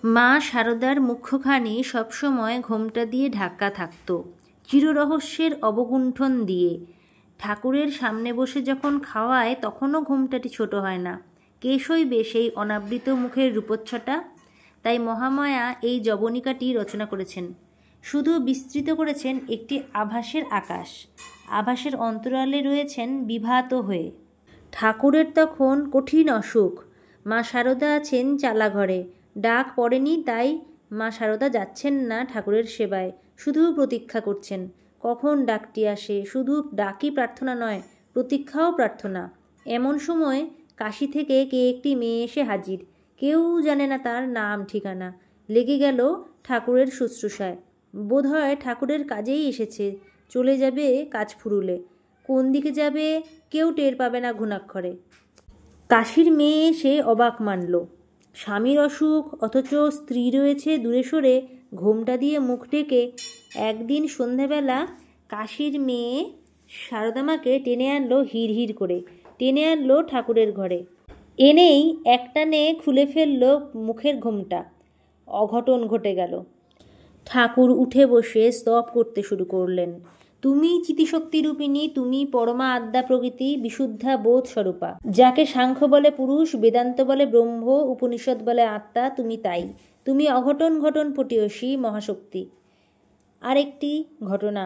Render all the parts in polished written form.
মা শারদার মুখখানি সবসময় ঘোমটা দিয়ে ঢাকা থাকত, চিররহস্যের অবগুণ্ঠন দিয়ে। ঠাকুরের সামনে বসে যখন খাওয়ায় তখনও ঘোমটাটি ছোট হয় না, কেশইবে সেই অনাবৃত মুখের রূপচ্ছটা। তাই মহামায়া এই যবনিকাটি রচনা করেছেন, শুধু বিস্তৃত করেছেন একটি আভাসের আকাশ। আভাসের অন্তরালে রয়েছেন বিভাত হয়ে। ঠাকুরের তখন কঠিন অসুখ। মা শারদা আছেন চালাঘরে, ডাক পড়েনি, তাই মা শারদা যাচ্ছেন না ঠাকুরের সেবায়, শুধু প্রতীক্ষা করছেন কখন ডাকটি আসে। শুধু ডাকই প্রার্থনা নয়, প্রতীক্ষাও প্রার্থনা। এমন সময় কাশী থেকে কে একটি মেয়ে এসে হাজির, কেউ জানে না তার নাম ঠিকানা। লেগে গেল ঠাকুরের শুশ্রূষায়। বোধহয় ঠাকুরের কাজেই এসেছে, চলে যাবে কাজ ফুরুলে। কোন দিকে যাবে কেউ টের পাবে না ঘুণাক্ষরে। কাশীর মেয়ে এসে অবাক মানল। স্বামীর অসুখ, অথচ স্ত্রী রয়েছে দূরে সরে ঘোমটা দিয়ে মুখ ঢেকে। একদিন সন্ধেবেলা কাশীর মেয়ে শারদামাকে টেনে আনলো, হিড় করে টেনে আনলো ঠাকুরের ঘরে। এনেই একটানে খুলে ফেললো মুখের ঘোমটা। অঘটন ঘটে গেল। ঠাকুর উঠে বসে স্তব করতে শুরু করলেন। তুমি চিতিশক্তিরূপিণী, তুমি পরমা আদ্যা প্রকৃতি, বিশুদ্ধা বোধ স্বরূপা। যাকে সাংখ্য বলে পুরুষ, বেদান্ত বলে ব্রহ্ম, উপনিষদ বলে আত্মা, তুমি তাই। তুমি অঘটন ঘটন পটীয়সী মহাশক্তি। আরেকটি ঘটনা।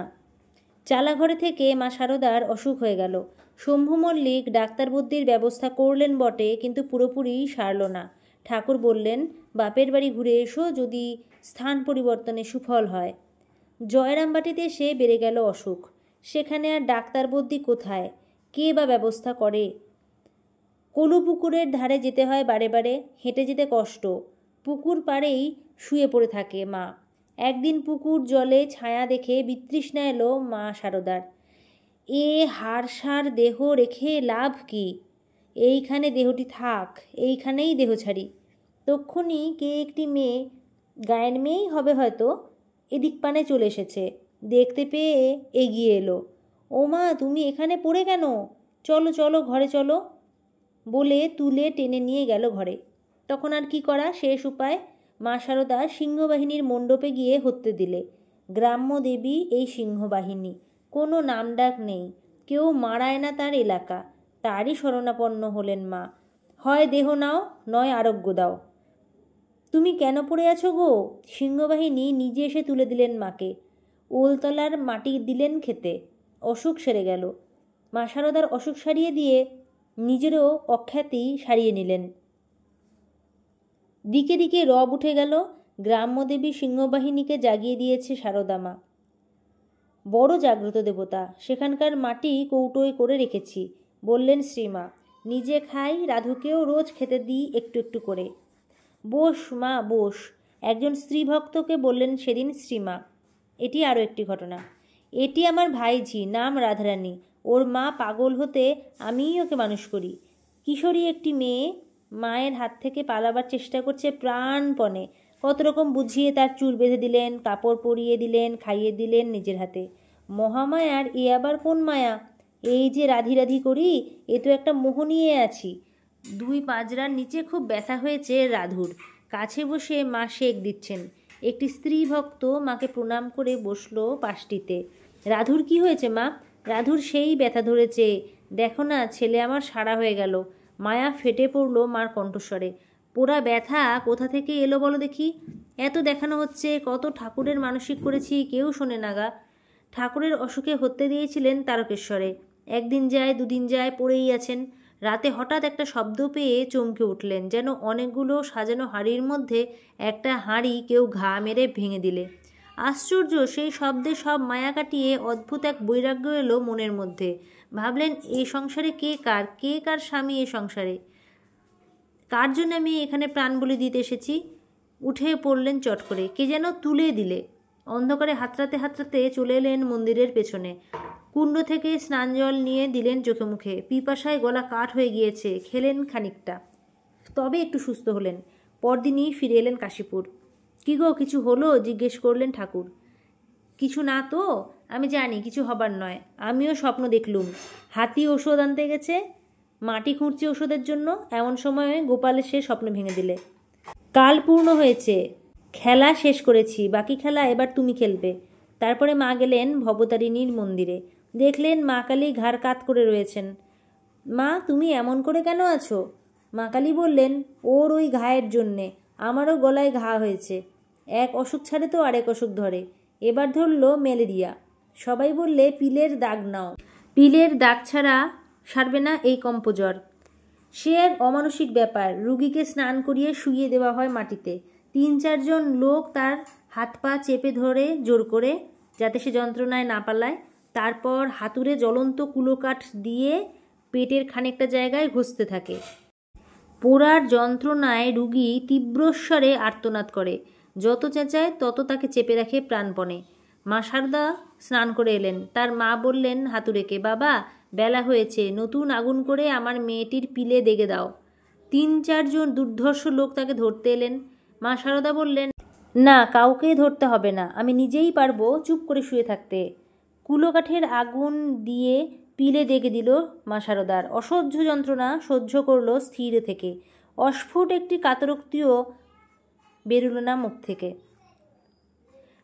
চালাঘরে থেকে মা শারদার অসুখ হয়ে গেল। শম্ভু মল্লিক ডাক্তার বুদ্ধির ব্যবস্থা করলেন বটে, কিন্তু পুরোপুরি সারল না। ঠাকুর বললেন, বাপের বাড়ি ঘুরে এসো, যদি স্থান পরিবর্তনে সুফল হয়। জয়রামবাটিতে এসে বেড়ে গেল অসুখ। সেখানে আর ডাক্তার বুদ্ধি কোথায়, কে বা ব্যবস্থা করে? কলু পুকুরের ধারে যেতে হয় বারে বারে, হেঁটে যেতে কষ্ট। পুকুর পাড়েই শুয়ে পড়ে থাকে মা। একদিন পুকুর জলে ছায়া দেখে বিতৃষ্ণা এলো মা শারদার। এ হাড়সার দেহ রেখে লাভ কি? এইখানে দেহটি থাক, এইখানেই দেহ ছাড়ি। তক্ষুনি কে একটি মেয়ে, গায়ের মেয়েই হবে হয়তো, এদিক পানে চলে এসেছে। দেখতে পেয়ে এগিয়ে এলো। ও মা, তুমি এখানে পড়ে কেন? চলো চলো, ঘরে চলো বলে তুলে টেনে নিয়ে গেল ঘরে। তখন আর কি করা, শেষ উপায়। মা শারদা সিংহবাহিনীর মণ্ডপে গিয়ে হত্যে দিলে। গ্রাম্য দেবী এই সিংহবাহিনী, কোনো নামডাক নেই, কেউ মারায় না তার এলাকা। তারই শরণাপন্ন হলেন মা। হয় দেহ নাও, নয় আরোগ্য দাও। তুমি কেন পড়ে আছো গো? সিংহবাহিনী নিজে এসে তুলে দিলেন মাকে। ওলতলার মাটি দিলেন খেতে। অসুখ সেরে গেল। মা শারদার অসুখ সারিয়ে দিয়ে নিজেরও অখ্যাতি সারিয়ে নিলেন। দিকে দিকে রব উঠে গেল। গ্রাম্যদেবী সিংহবাহিনীকে জাগিয়ে দিয়েছে শারদা মা। বড় জাগ্রত দেবতা। সেখানকার মাটি কৌটোয় করে রেখেছি, বললেন শ্রীমা। নিজে খাই, রাধুকেও রোজ খেতে দিই একটু একটু করে। বোস মা, বোস, একজন স্ত্রী ভক্তকে বললেন সেদিন শ্রীমা। এটি আরও একটি ঘটনা। এটি আমার ভাইঝি, নাম রাধারানী। ওর মা পাগল হতে আমিই ওকে মানুষ করি। কিশোরী একটি মেয়ে, মায়ের হাত থেকে পালাবার চেষ্টা করছে প্রাণপণে। কত রকম বুঝিয়ে তার চুল বেঁধে দিলেন, কাপড় পরিয়ে দিলেন, খাইয়ে দিলেন নিজের হাতে। মহামায়ার এ আবার কোন মায়া? এই যে রাধি রাধি করি, এ তো একটা মোহ নিয়ে আছি। দুই পাজরার নিচে খুব ব্যথা হয়েছে রাধুর। কাছে বসে মা সেঁক দিচ্ছেন। একটি স্ত্রী ভক্ত মাকে প্রণাম করে বসলো পাশটিতে। রাধুর কি হয়েছে মা? রাধুর সেই ব্যথা ধরেছে, দেখো না, ছেলে আমার সারা হয়ে গেল। মায়া ফেটে পড়ল মার কণ্ঠস্বরে। পোড়া ব্যথা কোথা থেকে এলো বলো দেখি? এত দেখানো হচ্ছে, কত ঠাকুরের মানসিক করেছি, কেউ শোনে না গা। ঠাকুরের অসুখে হত্যে দিয়েছিলেন তারকেশ্বরে। একদিন যায়, দুদিন যায়, পড়েই আছেন। রাতে হঠাৎ একটা শব্দ পেয়ে চমকে উঠলেন, যেন অনেকগুলো সাজানো হাঁড়ির মধ্যে একটা হাঁড়ি কেউ ঘা মেরে ভেঙে দিলে। আশ্চর্য, সেই শব্দে সব মায়া কাটিয়ে অদ্ভুত এক বৈরাগ্য এলো মনের মধ্যে। ভাবলেন, এ সংসারে কে কার স্বামী? এ সংসারে কার জন্য আমি এখানে প্রাণ বলি দিতে এসেছি? উঠে পড়লেন চট করে, কে যেন তুলে দিলে। অন্ধকারে হাতড়াতে হাতড়াতে চলে এলেন মন্দিরের পেছনে। কুণ্ড থেকে স্নান জল নিয়ে দিলেন চোখে মুখে। পিপাসায় গলা কাঠ হয়ে গিয়েছে, খেলেন খানিকটা, তবে একটু সুস্থ হলেন। পরদিনই ফিরে এলেন কাশীপুর। কি গো, কিছু হলো? জিজ্ঞেস করলেন ঠাকুর। কিছু না তো, আমি জানি কিছু হবার নয়। আমিও স্বপ্ন দেখলুম, হাতি ওষুধ আনতে গেছে, মাটি খুঁড়ছে ওষুধের জন্য। এমন সময় গোপাল সে স্বপ্ন ভেঙে দিলে। কাল পূর্ণ হয়েছে, খেলা শেষ করেছি, বাকি খেলা এবার তুমি খেলবে। তারপরে মা গেলেন ভবতারিণীর মন্দিরে। দেখলেন মা কালী ঘাড় কাত করে রয়েছেন। মা, তুমি এমন করে কেন আছো? মা কালী বললেন, ওর ওই ঘায়ের জন্যে, আমারও গলায় ঘা হয়েছে। এক অসুখ ছাড়ে তো আরেক অসুখ ধরে, এবার ধরল ম্যালেরিয়া। সবাই বললে পিলের দাগ নাও, পিলের দাগ ছাড়া সারবে না এই কম্পজ্বর। সে এক অমানসিক ব্যাপার। রুগীকে স্নান করিয়ে শুইয়ে দেওয়া হয় মাটিতে। 3-4 জন লোক তার হাত পা চেপে ধরে জোর করে, যাতে সে যন্ত্রণায় না পালায়। তারপর হাতুড়ে জ্বলন্ত কুলোকাঠ দিয়ে পেটের খানিকটা জায়গায় ঘষতে থাকে। পোড়ার যন্ত্রণায় রুগী তীব্রস্বরে আর্তনাদ করে, যত চেঁচায় তত তাকে চেপে রাখে প্রাণপণে। মা শারদা স্নান করে এলেন। তার মা বললেন হাতুড়েকে, বাবা, বেলা হয়েছে, নতুন আগুন করে আমার মেয়েটির পিলে দেগে দাও। 3-4 জন দুর্ধর্ষ লোক তাকে ধরতে এলেন। মা শারদা বললেন, না, কাউকে ধরতে হবে না, আমি নিজেই পারবো চুপ করে শুয়ে থাকতে। কুলোকাঠের আগুন দিয়ে পিলে দেগে দিল মা শারদার। অসহ্য যন্ত্রণা সহ্য করল স্থির থেকে। অস্ফুট একটি কাতরোক্তিও বেরুল না মুখ থেকে।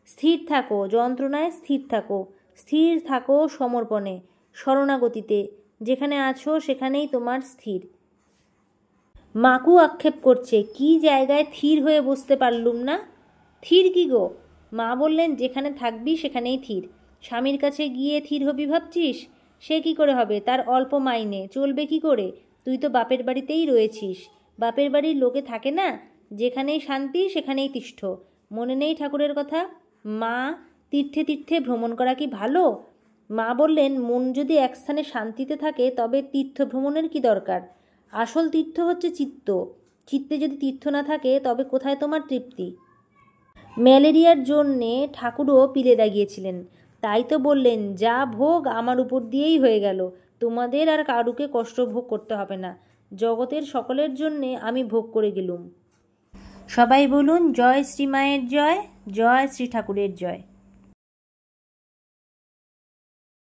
স্থির থাকো যন্ত্রণায়, স্থির থাকো, স্থির থাকো সমর্পণে, শরণাগতিতে। যেখানে আছো সেখানেই তোমার স্থির। মাকু আক্ষেপ করছে, কি জায়গায় থির হয়ে বসতে পারলুম না। থির কি গো? মা বললেন, যেখানে থাকবি সেখানেই থির। স্বামীর কাছে গিয়ে থির হবি ভাবছিস? সে কি করে হবে? তার অল্প মাইনে, চলবে কি করে? তুই তো বাপের বাড়িতেই রয়েছিস। বাপের বাড়ির লোকে থাকে না, যেখানেই শান্তি সেখানেই তিষ্ঠ। মনে নেই ঠাকুরের কথা? মা, তীর্থে তীর্থে ভ্রমণ করা কি ভালো? মা বললেন, মন যদি এক স্থানে শান্তিতে থাকে তবে তীর্থ ভ্রমণের কি দরকার? আসল তীর্থ হচ্ছে চিত্ত। চিত্তে যদি তীর্থ না থাকে তবে কোথায় তোমার তৃপ্তি? ম্যালেরিয়ার জন্যে ঠাকুরও পিলে দাগিয়েছিলেন। তাই তো বললেন, যা ভোগ আমার উপর দিয়েই হয়ে গেল, তোমাদের আর কারুকে কষ্ট ভোগ করতে হবে না, জগতের সকলের জন্যে আমি ভোগ করে গেলুম। সবাই বলুন, জয় শ্রী মায়ের জয়, জয় শ্রী ঠাকুরের জয়।